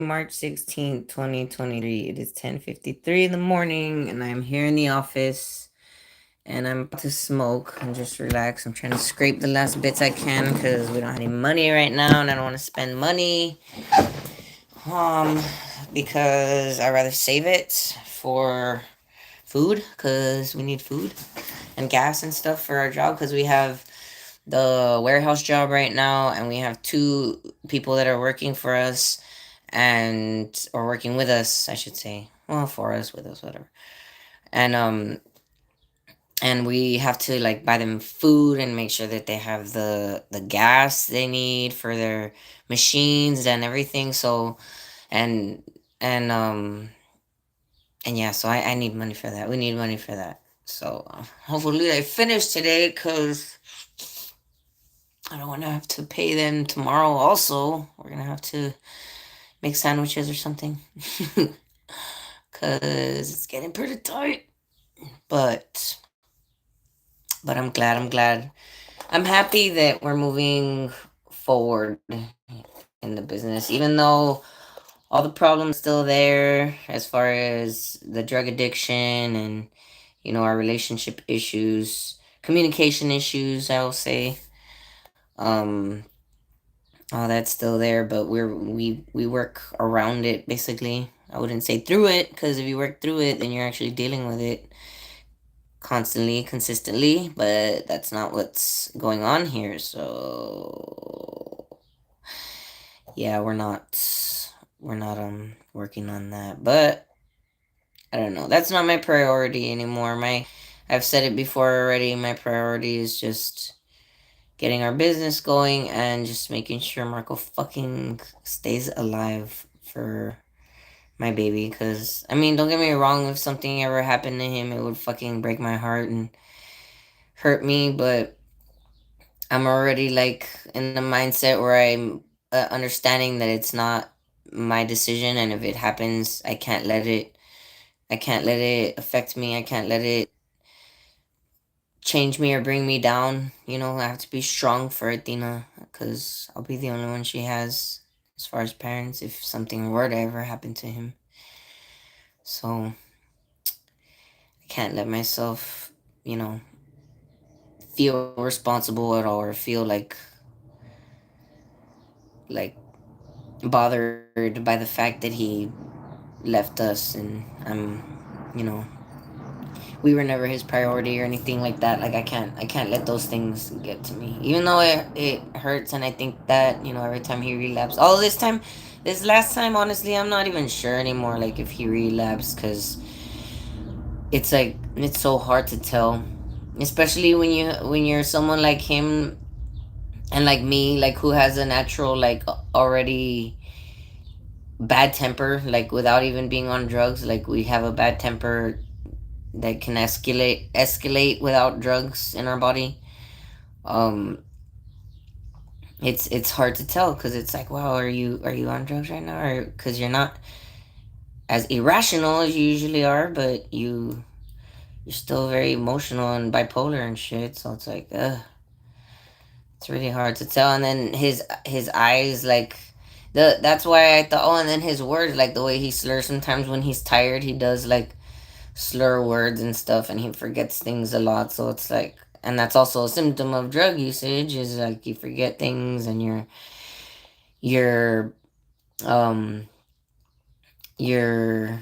March 16th, 2023. It is 10:53 in the morning, and I'm here in the office, and I'm about to smoke and just relax. I'm trying to scrape the last bits I can because we don't have any money right now, and I don't want to spend money. Um, because I rather save it for food because we need food and gas and stuff for our job because we have the warehouse job right now, and we have two people that are working for us and or working with us, I should say. Well, for us, with us, whatever. And and we have to like buy them food and make sure that they have the gas they need for their machines and everything. So and and and yeah, so I need money for that. We need money for that. So hopefully I finish today because I don't want to have to pay them tomorrow. Also, we're gonna have to make sandwiches or something because it's getting pretty tight. But I'm glad. I'm happy that we're moving forward in the business, even though all the problems still there as far as the drug addiction and our relationship issues, communication issues. I will say, um, all that's still there, but we work around it basically. I wouldn't say through it because if you work through it, then you're actually dealing with it constantly, consistently, but that's not what's going on here. So yeah, we're not working on that. But I don't know. That's not my priority anymore. I've said it before already. My priority is just getting our business going and just making sure Marco fucking stays alive for my baby. Because, I mean, don't get me wrong, if something ever happened to him, it would fucking break my heart and hurt me. But I'm already like in the mindset where I'm understanding that it's not my decision. And if it happens, I can't let it affect me. I can't let it change me or bring me down. I have to be strong for Athena because I'll be the only one she has as far as parents if something were to ever happen to him. So I can't let myself, you know, feel responsible at all or feel like bothered by the fact that he left us and you know, we were never his priority or anything like that. Like I can't let those things get to me. Even though it hurts and I think that, every time he relapsed. All this time, this last time, honestly, I'm not even sure anymore like if he relapsed cuz it's like it's so hard to tell. Especially when you're someone like him and like me, like who has a natural like already bad temper, like without even being on drugs, like we have a bad temper that can escalate without drugs in our body. um it's hard to tell because it's like, wow, are you on drugs right now, or because you're not as irrational as you usually are, but you're still very emotional and bipolar and shit, so it's like it's really hard to tell. And then his eyes, like, that's why I thought, oh, and then his words, like the way he slurs sometimes when he's tired, he does like slur words and stuff, and he forgets things a lot. So it's like, and that's also a symptom of drug usage, is like you forget things and you're um you're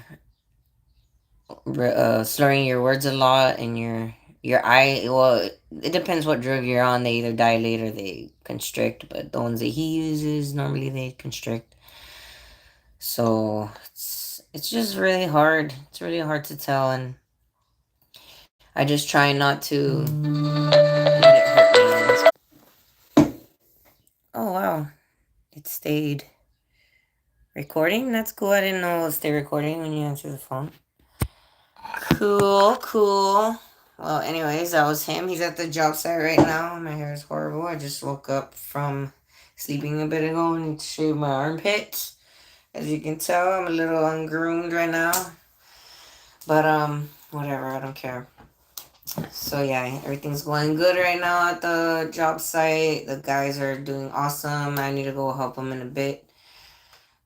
slurring your words a lot, and your eye, well, it depends what drug you're on. They either dilate or they constrict, but the ones that he uses normally they constrict. So it's just really hard. It's really hard to tell, and I just try not to let it hurt me. Oh wow, it stayed recording. That's cool. I didn't know it would stay recording when you answer the phone. Cool, cool. Well, anyways, that was him. He's at the job site right now. My hair is horrible. I just woke up from sleeping a bit ago and shaved my armpits. As you can tell, I'm a little ungroomed right now. But whatever. I don't care. So yeah, everything's going good right now at the job site. The guys are doing awesome. I need to go help them in a bit.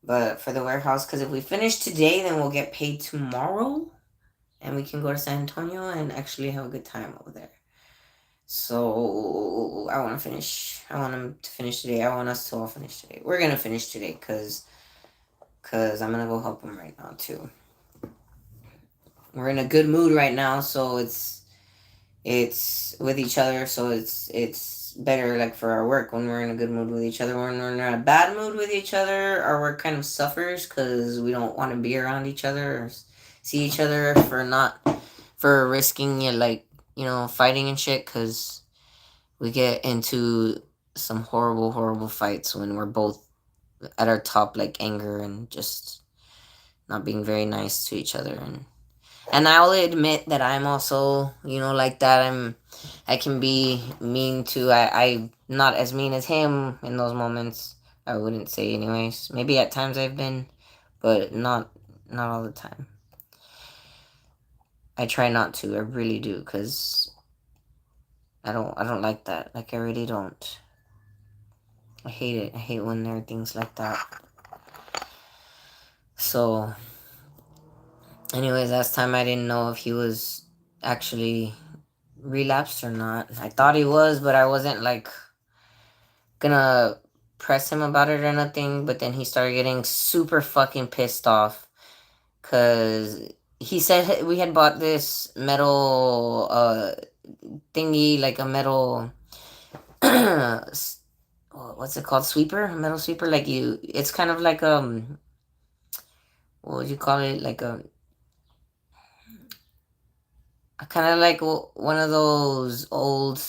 But for the warehouse, because if we finish today, then we'll get paid tomorrow, and we can go to San Antonio and actually have a good time over there. So I want to finish. I want him to finish today. I want us to all finish today. We're gonna finish today, cause I'm gonna go help him right now too. We're in a good mood right now, so it's with each other, so it's better like for our work when we're in a good mood with each other. When we're in a bad mood with each other, our work kind of suffers because we don't want to be around each other or see each other for risking it, like, fighting and shit, because we get into some horrible fights when we're both at our top, like anger and just not being very nice to each other. And I will admit that I'm also, like that. I can be mean too. I not as mean as him in those moments. I wouldn't say anyways. Maybe at times I've been, but not all the time. I try not to. I really do, cuz I don't like that. Like I really don't. I hate it. I hate when there are things like that. So, anyways, last time I didn't know if he was actually relapsed or not. I thought he was, but I wasn't like gonna press him about it or nothing. But then he started getting super fucking pissed off because he said we had bought this metal thingy, like a metal what's it called, sweeper, a metal sweeper, like it's kind of like what would you call it, like a kind of like one of those old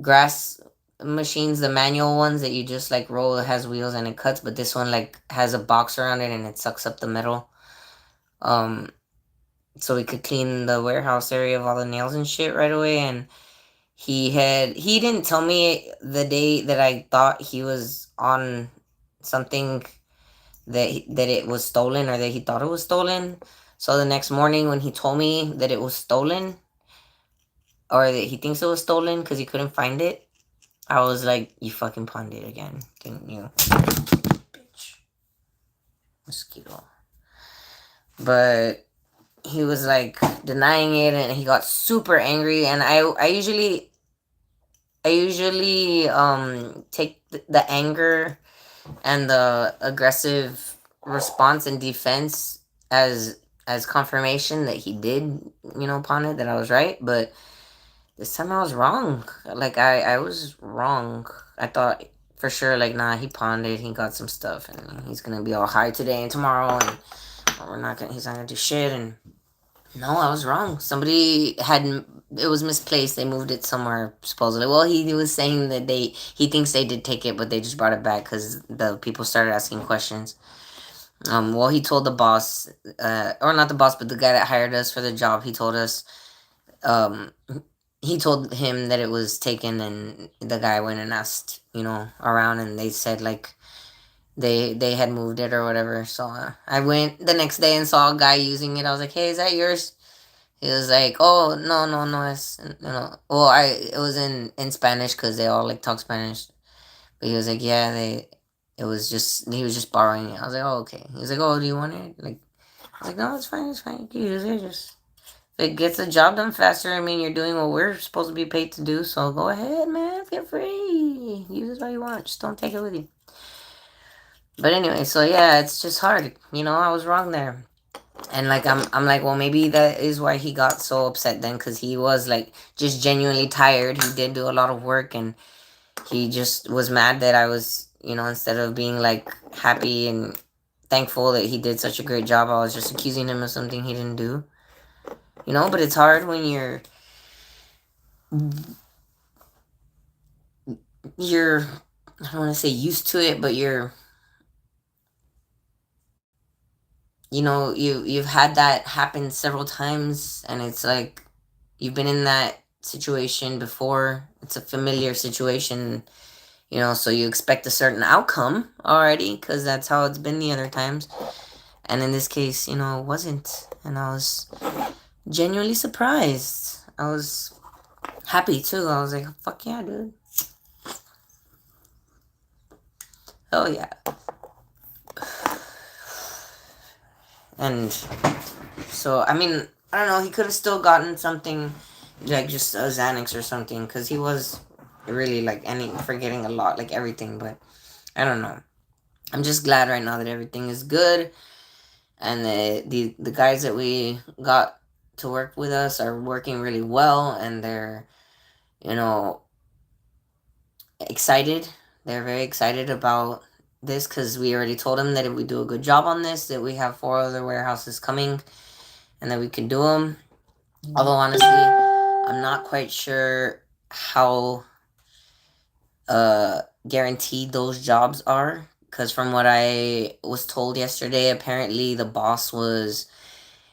grass machines, the manual ones that you just like roll. It has wheels and it cuts, but this one like has a box around it and it sucks up the metal. Um, so we could clean the warehouse area of all the nails and shit right away. And he didn't tell me the day that I thought he was on something that it was stolen or that he thought it was stolen. So the next morning when he told me that it was stolen or that he thinks it was stolen because he couldn't find it, I was like, you fucking pawned it again, didn't you? Bitch. Mosquito. But he was like denying it and he got super angry, and I usually take the anger and the aggressive response and defense as confirmation that he did, pawn it, that I was right. But this time I was wrong. Like I was wrong. I thought for sure, like, nah, he pawned it. He got some stuff, and he's gonna be all high today and tomorrow, and he's not gonna do shit. And no, I was wrong. Somebody it was misplaced. They moved it somewhere supposedly. Well, he was saying that he thinks they did take it, but they just brought it back because the people started asking questions. Well, he told the boss, or not the boss, but the guy that hired us for the job. He told us, um, he told him that it was taken, and the guy went and asked, around, and they said like they had moved it or whatever. So I went the next day and saw a guy using it. I was like, "Hey, is that yours?" He was like, "Oh, no, it's Well, it was in Spanish because they all like talk Spanish. But he was like, "Yeah, it was just he was just borrowing it." I was like, "Oh, okay." He was like, "Oh, do you want it?" Like, I was like, "No, it's fine, it's fine. You can use it. Just if it gets the job done faster. I mean, you're doing what we're supposed to be paid to do, so go ahead, man. Feel free. Use it all you want. Just don't take it with you." But anyway, so yeah, it's just hard. I was wrong there. And like I'm like, well, maybe that is why he got so upset then, because he was like just genuinely tired. He did do a lot of work, and he just was mad that I was, instead of being like happy and thankful that he did such a great job, I was just accusing him of something he didn't do. But it's hard when you're I don't want to say used to it, but you've had that happen several times, and it's like you've been in that situation before. It's a familiar situation, so you expect a certain outcome already because that's how it's been the other times. And in this case, it wasn't. And I was genuinely surprised. I was happy too. I was like, fuck yeah, dude. Oh yeah. And so, I mean, I don't know. He could have still gotten something like just a Xanax or something, because he was really like forgetting a lot, like everything. But I don't know. I'm just glad right now that everything is good, and the guys that we got to work with us are working really well, and they're, you know, excited. They're very excited about this, because we already told them that if we do a good job on this, that we have 4 other warehouses coming, and that we can do them. Although honestly, I'm not quite sure how guaranteed those jobs are, because from what I was told yesterday, apparently the boss was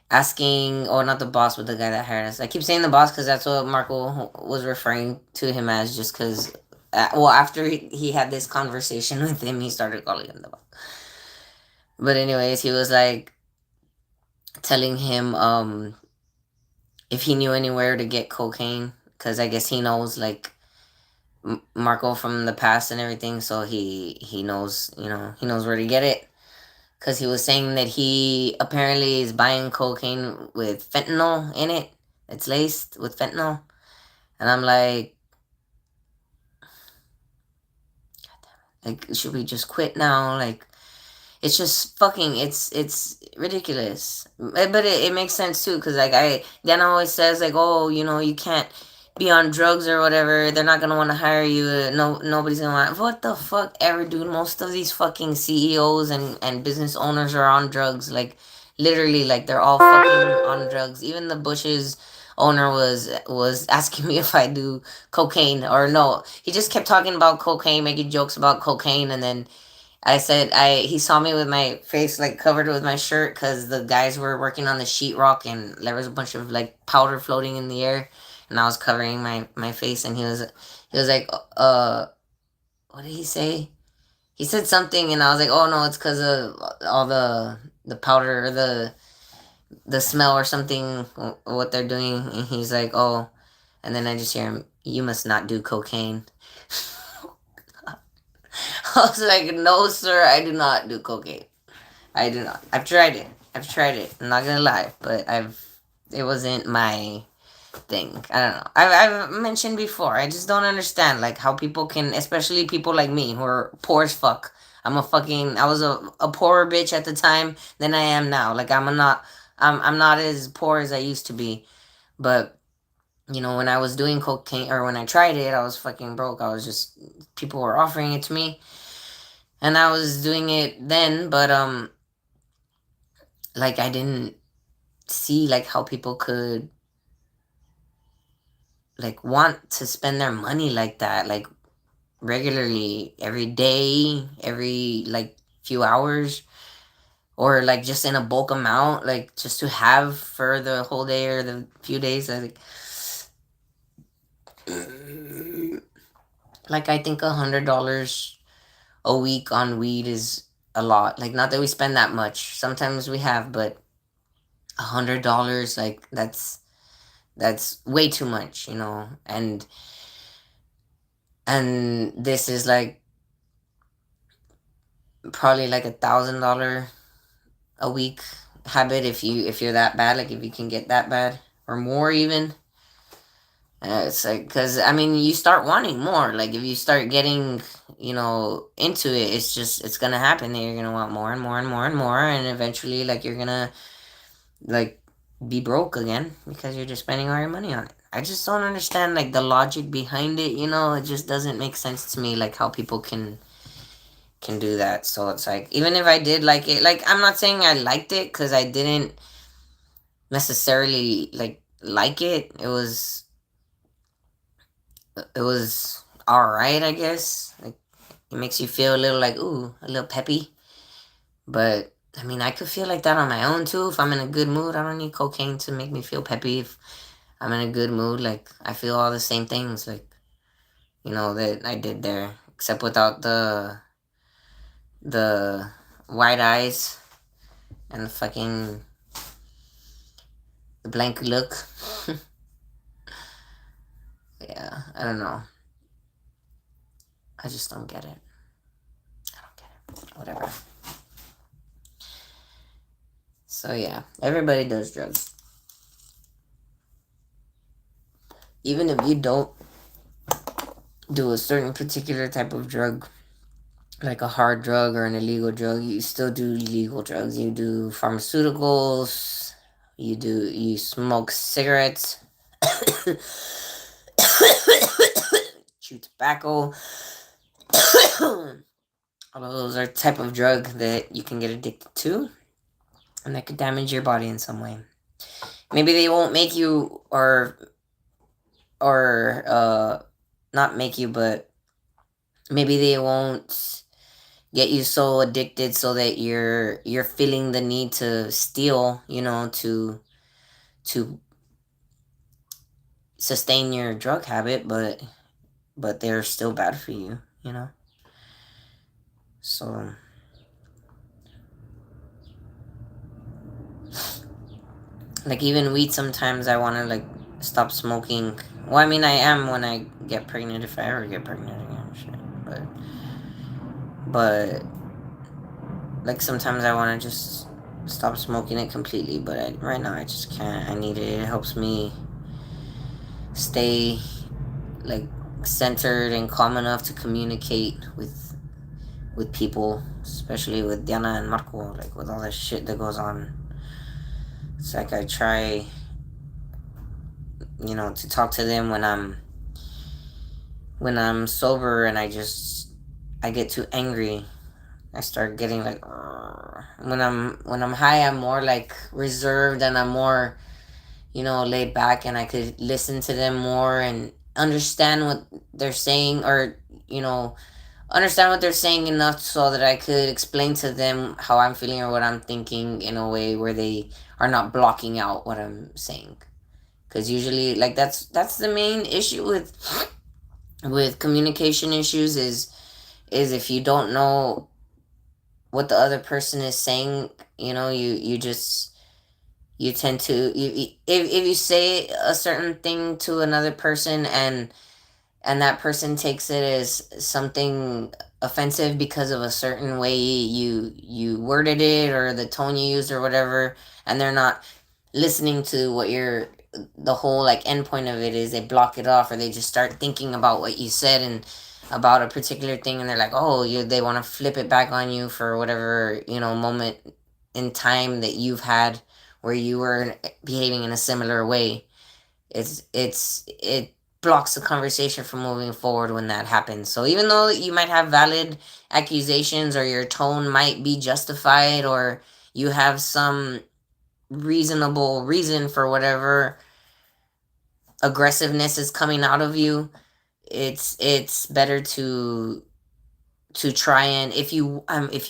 asking, or not the boss, but the guy that hired us. I keep saying the boss because that's what Marco was referring to him as, just because. Well, after he had this conversation with him, he started calling him the boss. But anyways, he was like telling him if he knew anywhere to get cocaine, because I guess he knows like Marco from the past and everything, so he knows, he knows where to get it. Because he was saying that he apparently is buying cocaine with fentanyl in it. It's laced with fentanyl. And I'm like, should we just quit now? Like, it's just fucking, it's ridiculous. But it makes sense too, because like Dan always says like, oh, you can't be on drugs or whatever. They're not gonna want to hire you. No, nobody's gonna want. What the fuck ever, dude? Most of these fucking CEOs and business owners are on drugs. Like, literally, like they're all fucking on drugs. Even the Bush's owner was asking me if I do cocaine or no. He just kept talking about cocaine, making jokes about cocaine, and then I said he saw me with my face like covered with my shirt, because the guys were working on the sheetrock, and there was a bunch of like powder floating in the air, and I was covering my face, and he was like, what did he say? He said something, and I was like, oh no, it's because of all the powder, or the smell or something, what they're doing. And he's like, oh, and then I just hear him, you must not do cocaine. I was like, no, sir, I do not do cocaine. I do not. I've tried it. I'm not gonna lie, but it wasn't my thing. I don't know. I've mentioned before. I just don't understand like how people can, especially people like me who are poor as fuck. I was a poorer bitch at the time than I am now. Like I'm not as poor as I used to be. But when I was doing cocaine, or when I tried it, I was fucking broke. I was just, people were offering it to me, and I was doing it then, but like I didn't see like how people could like want to spend their money like that, like regularly, every day, every like few hours, or like just in a bulk amount, like just to have for the whole day or the few days. Like I think $100 a week on weed is a lot. Like, not that we spend that much. Sometimes we have, but $100, like that's way too much. And this is like probably like $1,000 a week habit, if you're that bad, like if you can get that bad or more even. It's like, because I mean, you start wanting more. Like if you start getting into it, it's gonna happen that you're gonna want more and more and more and more, and eventually like you're gonna like be broke again, because you're just spending all your money on it. I just don't understand like the logic behind it. It just doesn't make sense to me, like how people can do that. So it's like, even if I did like it, like I'm not saying I liked it, because I didn't necessarily like it. It was all right, I guess. Like, it makes you feel a little like, ooh, a little peppy. But I mean, I could feel like that on my own too. If I'm in a good mood, I don't need cocaine to make me feel peppy. If I'm in a good mood, like I feel all the same things, like that I did there, except without the white eyes and the blank look. Yeah, I don't know. I just don't get it. I don't get it. Whatever. So yeah, everybody does drugs. Even if you don't do a certain particular type of drug, like a hard drug or an illegal drug, you still do legal drugs. You do pharmaceuticals, you smoke cigarettes, chew tobacco. All of those are type of drug that you can get addicted to and that could damage your body in some way. Maybe they won't make you or not make you, but maybe they won't get you so addicted so that you're feeling the need to steal, to sustain your drug habit, but they're still bad for you. So like even weed, sometimes I want to like stop smoking. Well, I mean, I am when I get pregnant, if I ever get pregnant again, shit. But like sometimes I want to just stop smoking it completely. But right now I just can't. I need it. It helps me stay like centered and calm enough to communicate with people, especially with Diana and Marco, like with all that shit that goes on. It's like I try, to talk to them when I'm sober, and I get too angry. I start getting like when I'm high, I'm more like reserved, and I'm more laid back, and I could listen to them more and understand what they're saying, or you know understand what they're saying enough so that I could explain to them how I'm feeling or what I'm thinking in a way where they are not blocking out what I'm saying. Because usually, like that's the main issue with communication issues is if you don't know what the other person is saying, you just you tend to if you say a certain thing to another person, and that person takes it as something offensive because of a certain way you worded it or the tone you used or whatever, and they're not listening to what the whole like end point of it is, they block it off, or they just start thinking about what you said and about a particular thing, and they're like, oh, they want to flip it back on you for whatever moment in time that you've had where you were behaving in a similar way. It blocks the conversation from moving forward when that happens. So even though you might have valid accusations, or your tone might be justified, or you have some reasonable reason for whatever aggressiveness is coming out of you, it's better to try, and if you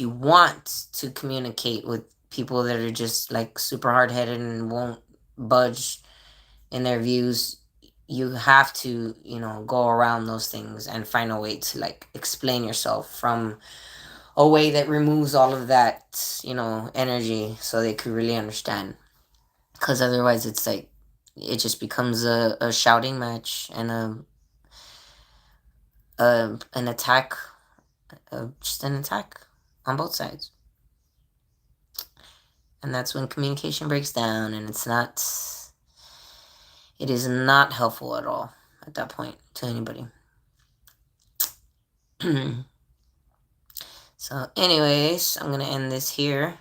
want to communicate with people that are just like super hard-headed and won't budge in their views, you have to go around those things and find a way to like explain yourself from a way that removes all of that energy, so they could really understand. Because otherwise it's like it just becomes a shouting match and an attack, just an attack on both sides. And that's when communication breaks down, and it is not helpful at all at that point to anybody. So anyways, I'm gonna end this here.